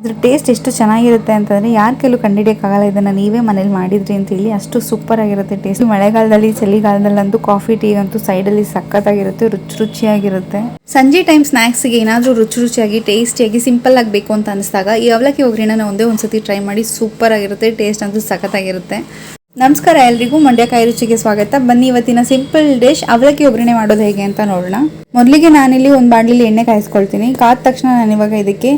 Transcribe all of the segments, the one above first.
ಇದ್ರ ಟೇಸ್ಟ್ ಎಷ್ಟು ಚೆನ್ನಾಗಿರುತ್ತೆ ಅಂತಂದರೆ ಯಾರ ಕೈಲೂ ಕಂಡುಹಿಡಿಯೋಕ್ಕಾಗಲ್ಲ. ಇದನ್ನು ನೀವೇ ಮನೇಲಿ ಮಾಡಿದ್ರಿ ಅಂತೇಳಿ ಅಷ್ಟು ಸೂಪರ್ ಆಗಿರುತ್ತೆ ಟೇಸ್ಟ್. ಮಳೆಗಾಲದಲ್ಲಿ ಚಳಿಗಾಲದಲ್ಲಂತೂ ಕಾಫಿ ಟೀ ಅಂತೂ ಸೈಡಲ್ಲಿ ಸಖತ್ತಾಗಿರುತ್ತೆ, ರುಚಿಯಾಗಿರುತ್ತೆ. ಸಂಜೆ ಟೈಮ್ ಸ್ನ್ಯಾಕ್ಸ್ಗೆ ಏನಾದರೂ ರುಚಿಯಾಗಿ ಟೇಸ್ಟಿಯಾಗಿ ಸಿಂಪಲ್ ಆಗಬೇಕು ಅಂತ ಅನಿಸಿದಾಗ ಈ ಅವಲಕ್ಕಿ ಒಗ್ಗರಣೆನ ಒಂದೇ ಒಂದ್ಸತಿ ಟ್ರೈ ಮಾಡಿ. ಸೂಪರ್ ಆಗಿರುತ್ತೆ, ಟೇಸ್ಟ್ ಅಂತೂ ಸಖತ್ತಾಗಿರುತ್ತೆ. ನಮಸ್ಕಾರ ಎಲ್ರಿಗೂ, ಮಂಡ್ಯ ಕೈ ರುಚಿಗೆ ಸ್ವಾಗತ. ಬನ್ನಿ ಇವತ್ತಿನ ಸಿಂಪಲ್ ಡಿಶ್ ಅವಲಕ್ಕಿ ಒಗ್ಗರಣೆ ಮಾಡೋದು ಹೇಗೆ ಅಂತ ನೋಡೋಣ. ಮೊದಲಿಗೆ ನಾನಿಲ್ಲಿ ಒಂದು ಬಾಣಲಿಲಿ ಎಣ್ಣೆ ಕಾಯಿಸ್ಕೊಳ್ತೀನಿ. ಕಾದ ತಕ್ಷಣ ನಾನು ಇವಾಗ ಇದಕ್ಕೆ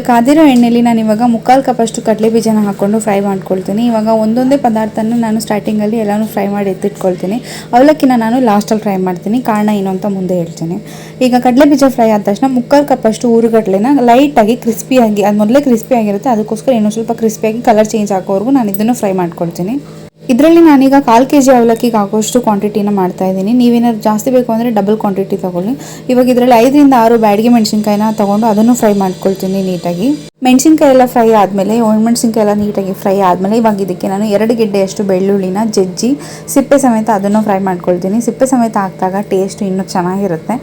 ಕಾದಿರೋ ಎಣ್ಣೆಲಿ ನಾನು ಇವಾಗ 1/4 ಕಪ್ ಅಷ್ಟು ಕಡಲೆ ಬೀಜನ ಹಾಕೊಂಡು ಫ್ರೈ ಮಾಡ್ಕೊಳ್ತೀನಿ. ಇವಾಗ ಒಂದೊಂದೇ ಪದಾರ್ಥನ ನಾನು ಸ್ಟಾರ್ಟಿಂಗಲ್ಲಿ ಎಲ್ಲಾನು ಫ್ರೈ ಮಾಡಿ ಎತ್ತಿಟ್ಕೊಳ್ತೀನಿ. ಅವಲಕ್ಕಿನ ನಾನು ಲಾಸ್ಟಲ್ಲಿ ಫ್ರೈ ಮಾಡ್ತೀನಿ, ಕಾರಣ ಏನು ಅಂತ ಮುಂದೆ ಹೇಳ್ತೀನಿ. ಈಗ ಕಡಲೆ ಬೀಜ ಫ್ರೈ ಆದ ತಕ್ಷಣ 1/4 ಕಪ್ ಅಷ್ಟು ಹುರುಗಡ್ಲೆನ ಲೈಟಾಗಿ ಕ್ರಿಸ್ಪಿಯಾಗಿ, ಅದು ಮೊದಲೇ ಕ್ರಿಸ್ಪಿ ಆಗಿರುತ್ತೆ, ಅದಕ್ಕೋಸ್ಕರ ಇನ್ನೂ ಸ್ವಲ್ಪ ಕ್ರಿಸ್ಪಿಯಾಗಿ ಕಲರ್ ಚೇಂಜ್ ಆಗೋವರೆಗೂ ನಾನು ಇದನ್ನು ಫ್ರೈ ಮಾಡ್ಕೊಳ್ತೀನಿ. ಇದರಲ್ಲಿ ನಾನೀಗ 1/4 kg ಅವಲಕ್ಕಿಗೆ ಆಗೋಷ್ಟು ಕ್ವಾಂಟಿಟಿನ ಮಾಡ್ತಾ ಇದ್ದೀನಿ. ನೀವೇನಾದ್ರು ಜಾಸ್ತಿ ಬೇಕು ಅಂದರೆ ಡಬಲ್ ಕ್ವಾಂಟಿಟಿ ತೊಗೊಳ್ಳಿ. ಇವಾಗ ಇದರಲ್ಲಿ 5 ರಿಂದ 6 ಬ್ಯಾಡಿಗೆ ಮೆಣಸಿನ್ಕಾಯಿನ ತೊಗೊಂಡು ಅದನ್ನು ಫ್ರೈ ಮಾಡ್ಕೊಳ್ತೀನಿ ನೀಟಾಗಿ. ಮೆಣಸಿನ್ಕಾಯಿ ಎಲ್ಲ ಫ್ರೈ ಆದಮೇಲೆ, ಒಣಮೆಣಸಿನ್ಕಾಯಿ ಎಲ್ಲ ನೀಟಾಗಿ ಫ್ರೈ ಆದಮೇಲೆ ಇವಾಗ ಇದಕ್ಕೆ ನಾನು 2 ಗೆಡ್ಡೆಯಷ್ಟು ಬೆಳ್ಳುಳ್ಳಿನ ಜಜ್ಜಿ ಸಿಪ್ಪೆ ಸಮೇತ ಅದನ್ನು ಫ್ರೈ ಮಾಡ್ಕೊಳ್ತೀನಿ. ಸಿಪ್ಪೆ ಸಮೇತ ಹಾಕಿದಾಗ ಟೇಸ್ಟ್ ಇನ್ನೂ ಚೆನ್ನಾಗಿರುತ್ತೆ.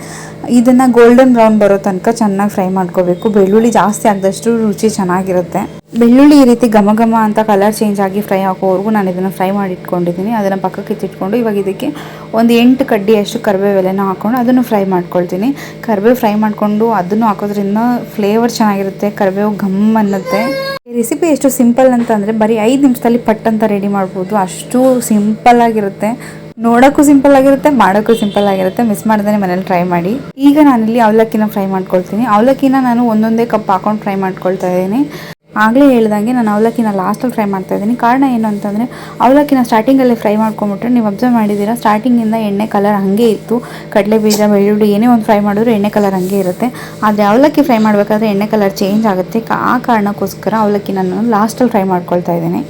ಇದನ್ನು ಗೋಲ್ಡನ್ ಬ್ರೌನ್ ಬರೋ ತನಕ ಚೆನ್ನಾಗಿ ಫ್ರೈ ಮಾಡ್ಕೋಬೇಕು. ಬೆಳ್ಳುಳ್ಳಿ ಜಾಸ್ತಿ ಆಗಿದಷ್ಟು ರುಚಿ ಚೆನ್ನಾಗಿರುತ್ತೆ. ಬೆಳ್ಳುಳ್ಳಿ ಈ ರೀತಿ ಘಮ ಘಮ ಅಂತ ಕಲರ್ ಚೇಂಜ್ ಆಗಿ ಫ್ರೈ ಆಗೋವರೆಗೂ ನಾನು ಇದನ್ನು ಫ್ರೈ ಮಾಡಿ ಇಟ್ಕೊಂಡಿದ್ದೀನಿ. ಅದನ್ನು ಪಕ್ಕಕ್ಕೆ ಎತ್ತಿಟ್ಕೊಂಡು ಇವಾಗ ಇದಕ್ಕೆ ಒಂದು 8 ಕಡ್ಡಿಯಷ್ಟು ಕರಿಬೇವೆಲೆನ ಹಾಕ್ಕೊಂಡು ಅದನ್ನು ಫ್ರೈ ಮಾಡ್ಕೊಳ್ತೀನಿ. ಕರಿಬೇವು ಫ್ರೈ ಮಾಡಿಕೊಂಡು ಅದನ್ನು ಹಾಕೋದ್ರಿಂದ ಫ್ಲೇವರ್ ಚೆನ್ನಾಗಿರುತ್ತೆ, ಕರಿಬೇವು ಘಮ್ ಅನ್ನುತ್ತೆ. ಈ ರೆಸಿಪಿ ಎಷ್ಟು ಸಿಂಪಲ್ ಅಂತಂದರೆ ಬರೀ 5 ನಿಮಿಷದಲ್ಲಿ ಪಟ್ ಅಂತ ರೆಡಿ ಮಾಡ್ಬೋದು. ಅಷ್ಟು ಸಿಂಪಲ್ ಆಗಿರುತ್ತೆ, ನೋಡೋಕ್ಕೂ ಸಿಂಪಲ್ ಆಗಿರುತ್ತೆ, ಮಾಡೋಕ್ಕೂ ಸಿಂಪಲ್ ಆಗಿರುತ್ತೆ. ಮಿಸ್ ಮಾಡ್ದೇ ಮನೇಲಿ ಟ್ರೈ ಮಾಡಿ. ಈಗ ನಾನಿಲ್ಲಿ ಅವಲಕ್ಕಿನ ಫ್ರೈ ಮಾಡ್ಕೊಳ್ತೀನಿ. ಅವಲಕ್ಕಿನ ನಾನು ಒಂದೊಂದೇ ಕಪ್ ಹಾಕೊಂಡು ಫ್ರೈ ಮಾಡ್ಕೊಳ್ತಾ ಇದ್ದೀನಿ. ಆಗಲೇ ಹೇಳ್ದಂಗೆ ನಾನು ಅವಲಕ್ಕಿನ ಲಾಸ್ಟಲ್ಲಿ ಫ್ರೈ ಮಾಡ್ತಾ ಇದ್ದೀನಿ. ಕಾರಣ ಏನು ಅಂತಂದರೆ ಅವಲಕ್ಕಿನ ಸ್ಟಾರ್ಟಿಂಗಲ್ಲಿ ಫ್ರೈ ಮಾಡ್ಕೊಂಬಿಟ್ರೆ, ನೀವು ಅಬ್ಸರ್ವ್ ಮಾಡಿದ್ದೀರಾ ಸ್ಟಾರ್ಟಿಂಗಿಂದ ಎಣ್ಣೆ ಕಲರ್ ಹಾಗೆ ಇತ್ತು. ಕಡಲೆ ಬೀಜ ಬೆಳ್ಳುಳ್ಳಿ ಏನೇ ಒಂದು ಫ್ರೈ ಮಾಡಿದ್ರು ಎಣ್ಣೆ ಕಲರ್ ಹಾಗೆ ಇರುತ್ತೆ. ಆದರೆ ಅವಲಕ್ಕಿ ಫ್ರೈ ಮಾಡಬೇಕಾದ್ರೆ ಎಣ್ಣೆ ಕಲರ್ ಚೇಂಜ್ ಆಗುತ್ತೆ. ಆ ಕಾರಣಕ್ಕೋಸ್ಕರ ಅವಲಕ್ಕಿನ ನಾನು ಲಾಸ್ಟಲ್ಲಿ ಫ್ರೈ ಮಾಡ್ಕೊಳ್ತಾ ಇದ್ದೀನಿ.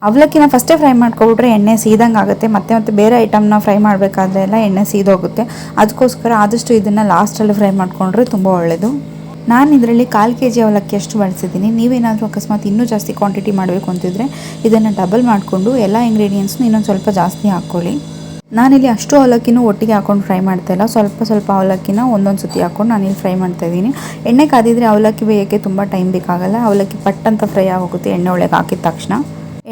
ಅವಲಕ್ಕಿನ ಫಸ್ಟೇ ಫ್ರೈ ಮಾಡ್ಕೊಬಿಟ್ರೆ ಎಣ್ಣೆ ಸೀದಂಗೆ ಆಗುತ್ತೆ. ಮತ್ತೆ ಬೇರೆ ಐಟಮ್ನ ಫ್ರೈ ಮಾಡಬೇಕಾದ್ರೆ ಎಲ್ಲ ಎಣ್ಣೆ ಸೀದೋಗುತ್ತೆ. ಅದಕ್ಕೋಸ್ಕರ ಆದಷ್ಟು ಇದನ್ನು ಲಾಸ್ಟಲ್ಲಿ ಫ್ರೈ ಮಾಡಿಕೊಂಡ್ರೆ ತುಂಬ ಒಳ್ಳೆಯದು. ನಾನು ಇದರಲ್ಲಿ 1/4 kg ಅವಲಕ್ಕಿ ಅಷ್ಟು ಬಳಸಿದ್ದೀನಿ. ನೀವೇನಾದರೂ ಅಕಸ್ಮಾತ್ ಇನ್ನೂ ಜಾಸ್ತಿ ಕ್ವಾಂಟಿಟಿ ಮಾಡಬೇಕು ಅಂತಿದ್ರೆ ಇದನ್ನು ಡಬಲ್ ಮಾಡಿಕೊಂಡು ಎಲ್ಲ ಇಂಗ್ರೀಡಿಯೆಂಟ್ಸ್ನು ಇನ್ನೊಂದು ಸ್ವಲ್ಪ ಜಾಸ್ತಿ ಹಾಕ್ಕೊಳ್ಳಿ. ನಾನಿಲ್ಲಿ ಅಷ್ಟು ಅವಲಕ್ಕಿನೂ ಒಟ್ಟಿಗೆ ಹಾಕೊಂಡು ಫ್ರೈ ಮಾಡ್ತಾಯಿಲ್ಲ, ಸ್ವಲ್ಪ ಅವಲಕ್ಕಿನ ಒಂದೊಂದು ಸತಿ ಹಾಕ್ಕೊಂಡು ನಾನಿಲ್ಲಿ ಫ್ರೈ ಮಾಡ್ತಾಯಿದ್ದೀನಿ. ಎಣ್ಣೆ ಕಾದಿದ್ರೆ ಅವಲಕ್ಕಿ ಬೇಯೋಕ್ಕೆ ತುಂಬ ಟೈಮ್ ಬೇಕಾಗಲ್ಲ. ಅವಲಕ್ಕಿ ಪಟ್ಟಂತ ಫ್ರೈ ಆಗೋಗುತ್ತೆ ಎಣ್ಣೆ ಒಳಗೆ ಹಾಕಿದ ತಕ್ಷಣ.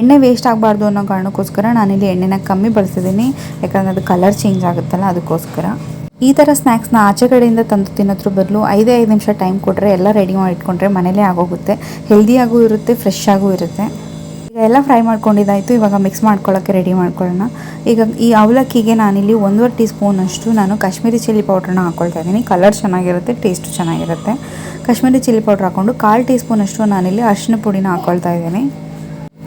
ಎಣ್ಣೆ ವೇಸ್ಟ್ ಆಗಬಾರ್ದು ಅನ್ನೋ ಕಾರಣಕ್ಕೋಸ್ಕರ ನಾನಿಲ್ಲಿ ಎಣ್ಣೆನ ಕಮ್ಮಿ ಬಳಸಿದ್ದೀನಿ, ಯಾಕಂದರೆ ಅದು ಕಲರ್ ಚೇಂಜ್ ಆಗುತ್ತಲ್ಲ ಅದಕ್ಕೋಸ್ಕರ. ಈ ಥರ ಸ್ನ್ಯಾಕ್ಸ್ನ ಆಚೆ ಕಡೆಯಿಂದ ತಂದು ತಿನ್ನೋದ್ರ ಬದಲು 5 ನಿಮಿಷ ಟೈಮ್ ಕೊಟ್ಟರೆ ಎಲ್ಲ ರೆಡಿ ಮಾಡಿ ಇಟ್ಕೊಂಡ್ರೆ ಮನೇಲೇ ಆಗೋಗುತ್ತೆ. ಹೆಲ್ದಿಯಾಗೂ ಇರುತ್ತೆ, ಫ್ರೆಶ್ ಆಗೂ ಇರುತ್ತೆ. ಈಗ ಎಲ್ಲ ಫ್ರೈ ಮಾಡ್ಕೊಂಡಿದ್ದಾಯಿತು. ಇವಾಗ ಮಿಕ್ಸ್ ಮಾಡ್ಕೊಳ್ಳೋಕ್ಕೆ ರೆಡಿ ಮಾಡ್ಕೊಳ್ಳೋಣ. ಈಗ ಈ ಅವಲಕ್ಕಿಗೆ ನಾನಿಲ್ಲಿ 1.5 ಟೀ ಸ್ಪೂನಷ್ಟು ನಾನು ಕಾಶ್ಮೀರಿ ಚಿಲ್ಲಿ ಪೌಡ್ರನ್ನ ಹಾಕ್ಕೊಳ್ತಾ ಇದ್ದೀನಿ. ಕಲರ್ ಚೆನ್ನಾಗಿರುತ್ತೆ, ಟೇಸ್ಟು ಚೆನ್ನಾಗಿರುತ್ತೆ. ಕಾಶ್ಮೀರಿ ಚಿಲ್ಲಿ ಪೌಡ್ರ್ ಹಾಕ್ಕೊಂಡು 1/4 ಟೀ ಸ್ಪೂನಷ್ಟು ನಾನಿಲ್ಲಿ ಅರಿಶಿನ ಪುಡಿನ ಹಾಕ್ಕೊಳ್ತಾ ಇದ್ದೀನಿ.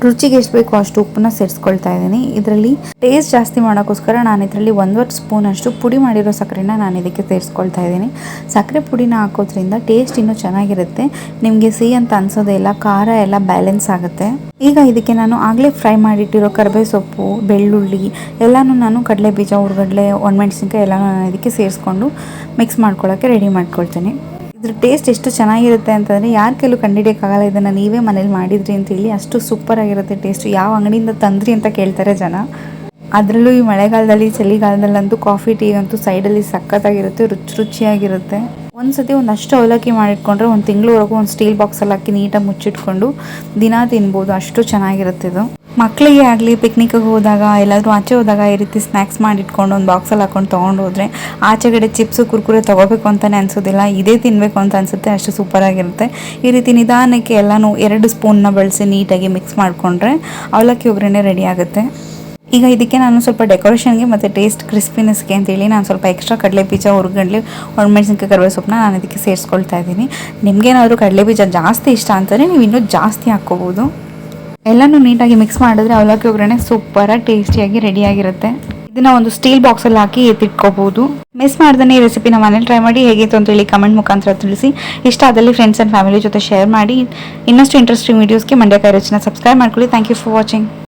ರುಚಿಗೆ ಎಷ್ಟು ಬೇಕೋ ಅಷ್ಟು ಉಪ್ಪನ್ನ ಸೇರಿಸ್ಕೊಳ್ತಾ ಇದ್ದೀನಿ. ಇದರಲ್ಲಿ ಟೇಸ್ಟ್ ಜಾಸ್ತಿ ಮಾಡೋಕ್ಕೋಸ್ಕರ ನಾನು ಇದರಲ್ಲಿ 1.5 ಸ್ಪೂನಷ್ಟು ಪುಡಿ ಮಾಡಿರೋ ಸಕ್ಕರೆನ ನಾನು ಇದಕ್ಕೆ ಸೇರಿಸ್ಕೊಳ್ತಾ ಇದ್ದೀನಿ. ಸಕ್ಕರೆ ಪುಡಿನ ಹಾಕೋದ್ರಿಂದ ಟೇಸ್ಟ್ ಇನ್ನೂ ಚೆನ್ನಾಗಿರುತ್ತೆ. ನಿಮಗೆ ಸಿಹಿ ಅಂತ ಅನ್ಸೋದೇ ಇಲ್ಲ, ಖಾರ ಎಲ್ಲ ಬ್ಯಾಲೆನ್ಸ್ ಆಗುತ್ತೆ. ಈಗ ಇದಕ್ಕೆ ನಾನು ಆಗಲೇ ಫ್ರೈ ಮಾಡಿಟ್ಟಿರೋ ಕರಿಬೇವು ಸೊಪ್ಪು, ಬೆಳ್ಳುಳ್ಳಿ ಎಲ್ಲನೂ ನಾನು ಕಡಲೆ ಬೀಜ, ಹುರ್ಗಡ್ಲೆ, ಒಣಮೆಣಸಿನ್ಕಾಯಿ ಎಲ್ಲನೂ ನಾನು ಇದಕ್ಕೆ ಸೇರಿಸ್ಕೊಂಡು ಮಿಕ್ಸ್ ಮಾಡ್ಕೊಳ್ಳೋಕ್ಕೆ ರೆಡಿ ಮಾಡ್ಕೊಳ್ತೀನಿ. ಇದ್ರ ಟೇಸ್ಟ್ ಎಷ್ಟು ಚೆನ್ನಾಗಿರುತ್ತೆ ಅಂತಂದರೆ ಯಾರ ಕೈಲೂ ಕಂಡುಹಿಡಿಯೋಕ್ಕಾಗಲ್ಲ. ಇದನ್ನು ನೀವೇ ಮನೇಲಿ ಮಾಡಿದ್ರಿ ಅಂತೇಳಿ ಅಷ್ಟು ಸೂಪರ್ ಆಗಿರುತ್ತೆ ಟೇಸ್ಟ್. ಯಾವ ಅಂಗಡಿಯಿಂದ ತಂದ್ರಿ ಅಂತ ಕೇಳ್ತಾರೆ ಜನ. ಅದರಲ್ಲೂ ಈ ಮಳೆಗಾಲದಲ್ಲಿ ಚಳಿಗಾಲದಲ್ಲಂತೂ ಕಾಫಿ ಟೀ ಅಂತೂ ಸೈಡಲ್ಲಿ ಸಖತ್ತಾಗಿರುತ್ತೆ, ರುಚಿಯಾಗಿರುತ್ತೆ. ಒಂದ್ಸತಿ ಒಂದಷ್ಟು ಅವಲಕ್ಕಿ ಮಾಡಿಟ್ಕೊಂಡ್ರೆ 1 ತಿಂಗಳವರೆಗೂ ಒಂದು ಸ್ಟೀಲ್ ಬಾಕ್ಸಲ್ಲಿ ಹಾಕಿ ನೀಟಾಗಿ ಮುಚ್ಚಿಟ್ಕೊಂಡು ದಿನ ತಿನ್ಬೋದು. ಅಷ್ಟು ಚೆನ್ನಾಗಿರುತ್ತೆ ಇದು. ಮಕ್ಕಳಿಗೆ ಆಗಲಿ ಪಿಕ್ನಿಕ್ಗೆ ಹೋದಾಗ, ಎಲ್ಲಾದರೂ ಆಚೆ ಹೋದಾಗ ಈ ರೀತಿ ಸ್ನ್ಯಾಕ್ಸ್ ಮಾಡಿಟ್ಕೊಂಡು ಒಂದು ಬಾಕ್ಸಲ್ಲಿ ಹಾಕೊಂಡು ತೊಗೊಂಡು ಹೋದರೆ ಆಚೆಗಡೆ ಚಿಪ್ಸು ಕುರ್ಕುರೆ ತೊಗೋಬೇಕು ಅಂತಲೇ ಅನಿಸೋದಿಲ್ಲ, ಇದೇ ತಿನ್ನಬೇಕು ಅಂತ ಅನಿಸುತ್ತೆ. ಅಷ್ಟು ಸೂಪರಾಗಿರುತ್ತೆ. ಈ ರೀತಿ ನಿಧಾನಕ್ಕೆ ಎಲ್ಲನೂ 2 ಸ್ಪೂನ್ನ ಬಳಸಿ ನೀಟಾಗಿ ಮಿಕ್ಸ್ ಮಾಡಿಕೊಂಡ್ರೆ ಅವಲಕ್ಕಿ ಒಗ್ಗರಣೆ ರೆಡಿ ಆಗುತ್ತೆ. ಈಗ ಇದಕ್ಕೆ ನಾನು ಸ್ವಲ್ಪ ಡೆಕೋರೇಷನ್ಗೆ ಮತ್ತು ಟೇಸ್ಟ್ ಕ್ರಿಸ್ಪಿನೆಸ್ಗೆ ಅಂತೇಳಿ ನಾನು ಸ್ವಲ್ಪ ಎಕ್ಸ್ಟ್ರಾ ಕಡಲೆ ಬೀಜ, ಹುರ್ಗಡ್ಲೆ, ಒಣಮೆಣಸಿನ್ಕಾಯಿ, ಕರಿಬೇವು ಸೊಪ್ಪನ್ನ ನಾನು ಇದಕ್ಕೆ ಸೇರಿಸ್ಕೊಳ್ತಾ ಇದ್ದೀನಿ. ನಿಮಗೇನಾದರೂ ಕಡಲೆ ಬೀಜ ಜಾಸ್ತಿ ಇಷ್ಟ ಅಂತಲೇ ನೀವು ಇನ್ನೂ ಜಾಸ್ತಿ ಹಾಕ್ಕೋಬೋದು. ಎಲ್ಲನೂ ನೀಟಾಗಿ ಮಿಕ್ಸ್ ಮಾಡಿದ್ರೆ ಅವಲಕ್ಕಿ ಒಗ್ಗರಣೆ ಸೂಪರಾಗಿ ಟೇಸ್ಟಿಯಾಗಿ ರೆಡಿಯಾಗಿರುತ್ತೆ. ಇದನ್ನು ಒಂದು ಸ್ಟೀಲ್ ಬಾಕ್ಸಲ್ಲಿ ಹಾಕಿ ಎತ್ತಿಟ್ಕೋಬೋದು. ಮಿಸ್ ಮಾಡ್ದೇ ಈ ರೆಸಿಪಿನ ಮನೇಲಿ ಟ್ರೈ ಮಾಡಿ. ಹೇಗಿತ್ತು ಅಂತೇಳಿ ಕಮೆಂಟ್ ಮುಖಾಂತರ ತಿಳಿಸಿ. ಇಷ್ಟ ಆದಲ್ಲಿ ಫ್ರೆಂಡ್ಸ್ ಆ್ಯಂಡ್ ಫ್ಯಾಮಿಲಿ ಜೊತೆ ಶೇರ್ ಮಾಡಿ. ಇನ್ನಷ್ಟು ಇಂಟ್ರೆಸ್ಟಿಂಗ್ ವೀಡಿಯೋಸ್ಗೆ ಮಂಡ್ಯ ಕೈ ರುಚಿನ ಸಬ್ಸ್ಕ್ರೈಬ್ ಮಾಡ್ಕೊಳ್ಳಿ. Thank you for watching.